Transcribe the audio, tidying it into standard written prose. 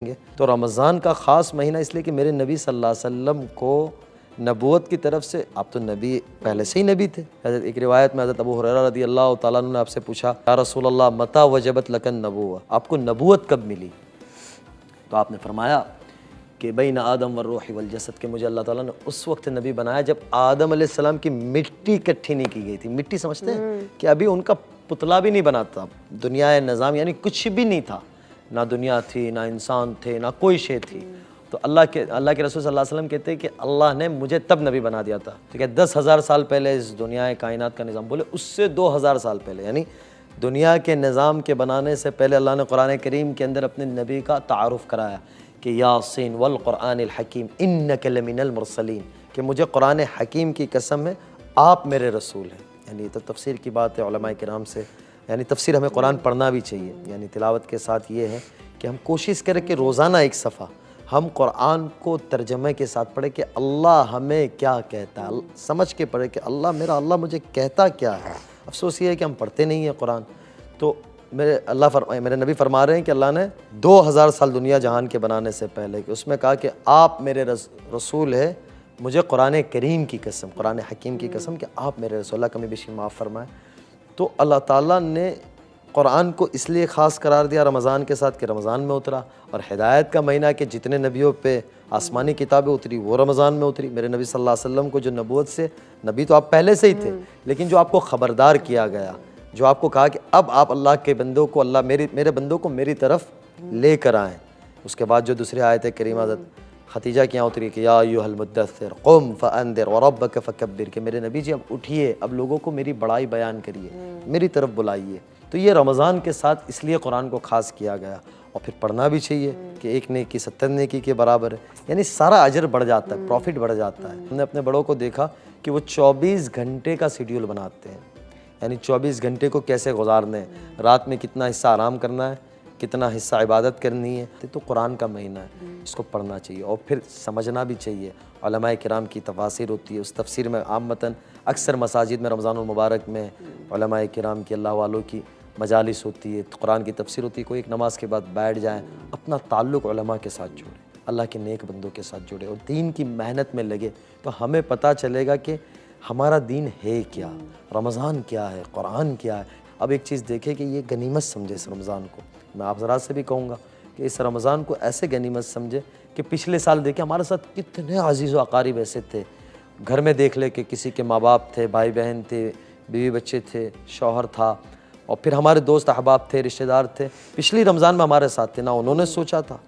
तो रमज़ान का ख़ास महीना इसलिए कि मेरे नबी सल्लल्लाहु अलैहि वसल्लम को नबूवत की तरफ से, आप तो नबी पहले से ही नबी थे। एक रिवायत में हज़रत अबू हुरैरा रज़ी अल्लाह तआला अन्हु ने आपसे पूछा, या रसूल अल्लाह मता वजबत लकन नबूवा, आपको नबूवत कब मिली? तो आपने फरमाया कि बैन आदम व रूह वल जसद, के मुझे अल्लाह ताला ने उस वक्त नबी बनाया जब आदम अलैहिस्सलाम की मिट्टी इकट्ठी नहीं की गई थी। मिट्टी समझते हैं कि अभी उनका पुतला भी नहीं बना था, दुनिया निज़ाम यानी कुछ भी नहीं था, ना दुनिया थी, ना इंसान थे, ना कोई शे थी। तो अल्लाह के रसूल सल्लल्लाहु अलैहि वसल्लम कहते हैं कि अल्लाह ने मुझे तब नबी बना दिया था। ठीक है, 10,000 साल पहले इस दुनिया कायनात का निज़ाम बोले, उससे 2,000 साल पहले यानी दुनिया के निज़ाम के बनाने से पहले अल्लाह ने कुरान करीम के अंदर अपने नबी का तारुफ़ कराया कि यासीन वल कुरानिल हकीम इन्नका लमिनल मुरसलीन, कि मुझे कुरान हकीम की कसम है आप मेरे रसूल हैं। यानी तो तफसीर की बात है उलमाए किराम से, यानी तफसीर हमें कुरान पढ़ना भी चाहिए। यानी तिलावत के साथ ये है कि हम कोशिश करें कि रोज़ाना एक सफ़ा हम कुरान को तर्जमे के साथ पढ़े कि अल्लाह हमें क्या कहता है, समझ के पढ़े कि अल्लाह मुझे कहता क्या है। अफसोस ये है कि हम पढ़ते नहीं हैं कुरान। तो मेरे नबी फरमा रहे हैं कि अल्लाह ने 2000 साल दुनिया जहान के बनाने से पहले कि उसमें कहा कि आप मेरे रसूल है, मुझे कुरान करीम की कसम, कुरान हकीम की कसम कि आप मेरे रसूल, अल्लाह कमी बेशी माफ़ फरमाए। तो अल्लाह ताला ने कुरान को इसलिए ख़ास करार दिया रमज़ान के साथ कि रमज़ान में उतरा, और हिदायत का महीना कि जितने नबियों पे आसमानी किताबें उतरी वो रमज़ान में उतरी। मेरे नबी सल्लल्लाहु अलैहि वसल्लम को जो नबूवत से, नबी तो आप पहले से ही थे, लेकिन जो आपको ख़बरदार किया गया, जो आपको कहा कि अब आप अल्लाह के बंदों को, अल्लाह मेरे बंदों को मेरी तरफ लेकर आएँ। उसके बाद जो दूसरी आयत करीमा खतीजा की यहाँ उतरी कि या अय्युहल मुद्दस्सिर क़ुम फ़अन्ज़िर व रब्बक फ़कब्बिर, के मेरे नबी जी अब उठिए, अब लोगों को मेरी बड़ाई बयान करिए, मेरी तरफ बुलाइए। तो ये रमज़ान के साथ इसलिए कुरान को ख़ास किया गया, और फिर पढ़ना भी चाहिए कि एक नेकी 70 नेकी के बराबर है, यानी सारा अजर बढ़ जाता है, प्रॉफिट बढ़ जाता है। हमने अपने बड़ों को देखा कि वो 24 घंटे का शेड्यूल बनाते हैं, यानी 24 घंटे को कैसे गुजारने हैं, रात में कितना हिस्सा आराम करना है, कितना हिस्सा इबादत करनी है। तो कुरान का महीना है, इसको पढ़ना चाहिए और फिर समझना भी चाहिए। उलमाए किराम की तफासिर होती है, उस तफसीर में आमतन अक्सर मसाजिद में रमज़ानुल मुबारक में उलमाए किराम की, अल्लाह वालों की मजालिस होती है, कुरान की तफसीर होती है। कोई एक नमाज के बाद बैठ जाए, अपना ताल्लुक़ उलमा के साथ जोड़े, अल्लाह के नेक बंदों के साथ जुड़े और दीन की मेहनत में लगे, तो हमें पता चलेगा कि हमारा दीन है क्या, रमज़ान क्या है, कुरान क्या है। अब एक चीज़ देखें कि ये गनीमत समझे इस रमज़ान को। मैं आप ज़रा से भी कहूँगा कि इस रमज़ान को ऐसे गनीमत समझे कि पिछले साल देखें हमारे साथ कितने अजीज़ व अकारीब ऐसे थे, घर में देख ले कि किसी के माँ बाप थे, भाई बहन थे, बीवी बच्चे थे, शौहर था, और फिर हमारे दोस्त अहबाब थे, रिश्तेदार थे, पिछली रमज़ान में हमारे साथ थे, ना उन्होंने सोचा था